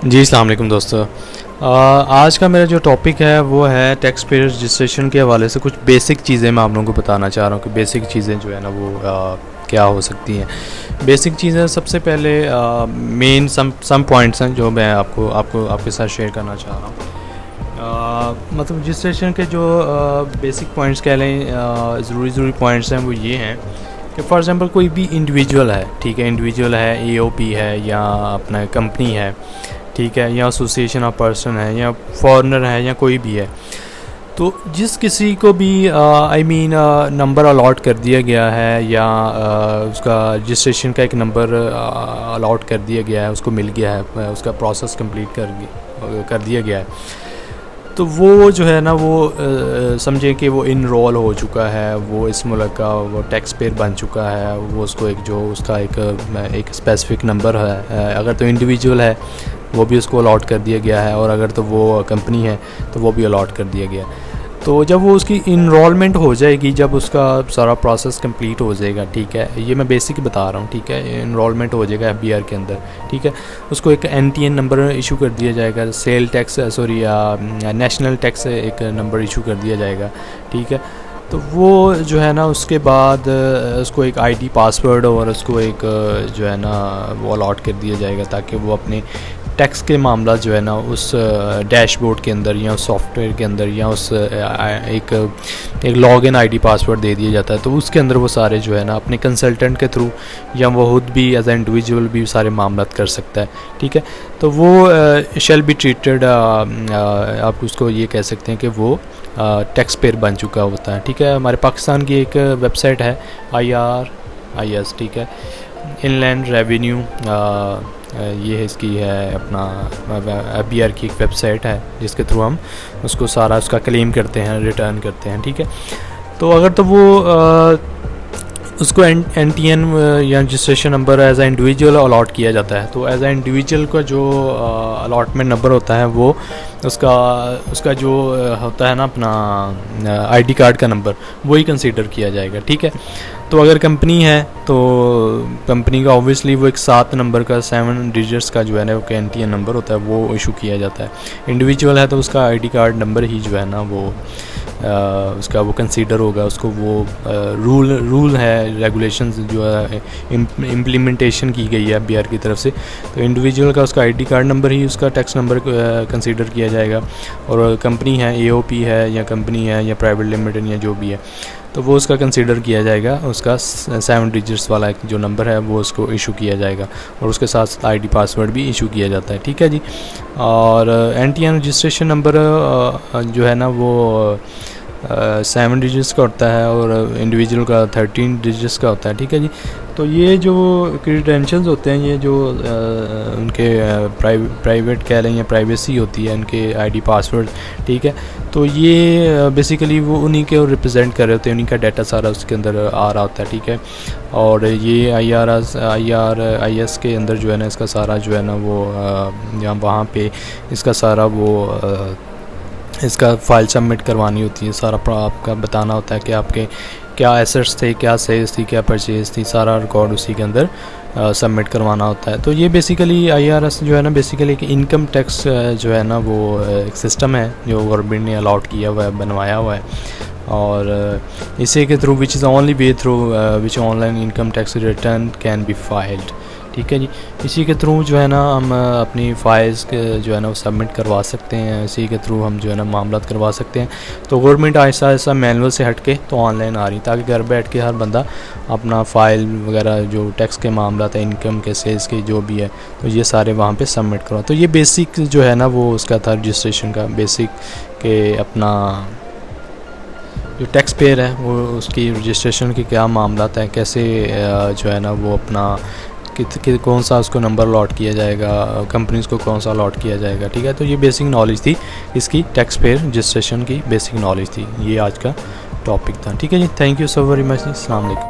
जी अस्सलाम वालेकुम दोस्तों। आज का मेरा जो टॉपिक है वो है टैक्स पेयर रजिस्ट्रेशन के हवाले से कुछ बेसिक चीज़ें मैं आप लोगों को बताना चाह रहा हूँ कि बेसिक चीज़ें जो है ना वो क्या हो सकती हैं। बेसिक चीज़ें सबसे पहले मेन सम पॉइंट्स हैं जो मैं आपके साथ शेयर करना चाह रहा हूँ। मतलब रजिस्ट्रेशन के जो बेसिक पॉइंट्स कह लें, ज़रूरी पॉइंट्स हैं वो ये हैं कि फॉर एग्ज़ाम्पल कोई भी इंडिविजुअल है, ठीक है, इंडिविजुअल है, एओपी है या अपना कंपनी है, ठीक है, या एसोसिएशन ऑफ पर्सन है या फॉरेनर है या कोई भी है, तो जिस किसी को भी नंबर अलॉट कर दिया गया है या उसका रजिस्ट्रेशन का एक नंबर अलॉट कर दिया गया है, उसको मिल गया है, उसका प्रोसेस कंप्लीट कर दिया गया है, तो वो जो है ना वो समझें कि वो इनरोल हो चुका है, वो इस मुल्क का वो टैक्स पेयर बन चुका है। वो उसको एक जो उसका एक स्पेसिफिक नंबर है, अगर तो इंडिविजुअल है वो भी उसको अलॉट कर दिया गया है, और अगर तो वो कंपनी है तो वो भी अलॉट कर दिया गया है। तो जब वो उसकी इनरोलमेंट हो जाएगी, जब उसका सारा प्रोसेस कंप्लीट हो जाएगा, ठीक है, ये मैं बेसिक बता रहा हूँ, ठीक है, इनरोलमेंट हो जाएगा एफबीआर के अंदर, ठीक है, उसको एक एनटीएन नंबर इशू कर दिया जाएगा, सेल टैक्स नेशनल टैक्स एक नंबर इशू कर दिया जाएगा, ठीक है। तो वो जो है ना उसके बाद उसको एक आईडी पासवर्ड और उसको एक जो है ना वो अलॉट कर दिया जाएगा, ताकि वो अपने टैक्स के मामला जो है ना उस डैशबोर्ड के अंदर या उस सॉफ्टवेयर के अंदर या उस एक लॉगिन आईडी पासवर्ड दे दिया जाता है, तो उसके अंदर वो सारे जो है ना अपने कंसल्टेंट के थ्रू या वो खुद भी एज ए इंडिविजुअल भी सारे मामला कर सकता है, ठीक है। तो वो शैल बी ट्रीटेड, आप उसको ये कह सकते हैं कि वो टैक्स पेयर बन चुका होता है, ठीक है। हमारे पाकिस्तान की एक वेबसाइट है IRIS, ठीक है, इनलैंड रेवेन्यू, ये इसकी है अपना एफबीआर की एक वेबसाइट है जिसके थ्रू हम उसको सारा उसका क्लेम करते हैं, रिटर्न करते हैं, ठीक है। तो अगर तो वो उसको एनटीएन या registration number as a individual allot किया जाता है, तो एज ए इंडिविजुअल का जो अलॉटमेंट नंबर होता है वो उसका जो होता है ना अपना आईडी कार्ड का नंबर, वही कंसीडर किया जाएगा, ठीक है। तो अगर कंपनी है तो कंपनी का ऑब्वियसली वो एक 7 नंबर का 7 डिजिट्स का जो है ना वो एनटीएन नंबर होता है, वो इशू किया जाता है। इंडिविजुअल है तो उसका आईडी कार्ड नंबर ही जो है ना वो उसका वो कंसीडर होगा, उसको वो रूल है, रेगुलेशंस जो है इम्प्लीमेंटेशन की गई है एफबीआर की तरफ से, तो इंडिविजुअल का उसका आईडी कार्ड नंबर ही उसका टैक्स नंबर कंसीडर किया जाएगा, और कंपनी है, एओपी है या कंपनी है या प्राइवेट लिमिटेड या जो भी है, तो वो उसका कंसीडर किया जाएगा, उसका 7 डिजिट्स वाला जो नंबर है वो उसको इशू किया जाएगा, और उसके साथ आईडी पासवर्ड भी इशू किया जाता है, ठीक है जी। और एनटीएन रजिस्ट्रेशन नंबर जो है ना वो 7 डिजिट्स का होता है और इंडिविजुअल का 13 डिजिट्स का होता है, ठीक है जी। तो ये जो क्रेडेंशियल्स होते हैं, ये जो उनके प्राइवेट कह लें या प्राइवेसी होती है उनके आईडी पासवर्ड, ठीक है, तो ये बेसिकली वो उन्हीं के रिप्रेजेंट कर रहे होते हैं, उन्हीं का डाटा सारा उसके अंदर आ रहा होता है, ठीक है। और ये IRIS के अंदर जो है ना इसका सारा जो है ना वो या वहाँ पे इसका सारा वो इसका फ़ाइल सबमिट करवानी होती है, सारा आपका बताना होता है कि आपके क्या एसेट्स थे, क्या सेल्स थी, क्या परचेज़ थी, सारा रिकॉर्ड उसी के अंदर सबमिट करवाना होता है। तो ये बेसिकली IRS जो है ना बेसिकली एक इनकम टैक्स जो है ना वो एक सिस्टम है जो गवर्नमेंट ने अलॉट किया हुआ है, बनवाया हुआ है, और इसी के through which is only way through which online income tax return can be filed, ठीक है जी। इसी के थ्रू जो है ना हम अपनी फाइल्स जो है ना वो सबमिट करवा सकते हैं, इसी के थ्रू हम जो है ना मामलात करवा सकते हैं। तो गवर्नमेंट ऐसा ऐसा मैनुअल से हट के तो ऑनलाइन आ रही, ताकि घर बैठ के हर बंदा अपना फ़ाइल वगैरह जो टैक्स के मामला है, इनकम के, सेल्स के जो भी है, तो ये सारे वहाँ पे सबमिट करवा। तो ये बेसिक जो है ना वो उसका था रजिस्ट्रेशन का बेसिक, के अपना जो टैक्स पेयर है वो उसकी रजिस्ट्रेशन के क्या मामला है, कैसे जो है ना वो अपना कौन सा उसको नंबर अलॉट किया जाएगा, कंपनीज को कौन सा अलॉट किया जाएगा, ठीक है। तो ये बेसिक नॉलेज थी इसकी, टैक्स पेयर रजिस्ट्रेशन की बेसिक नॉलेज थी, ये आज का टॉपिक था, ठीक है जी। Thank you so very much. अस्सलाम वालेकुम।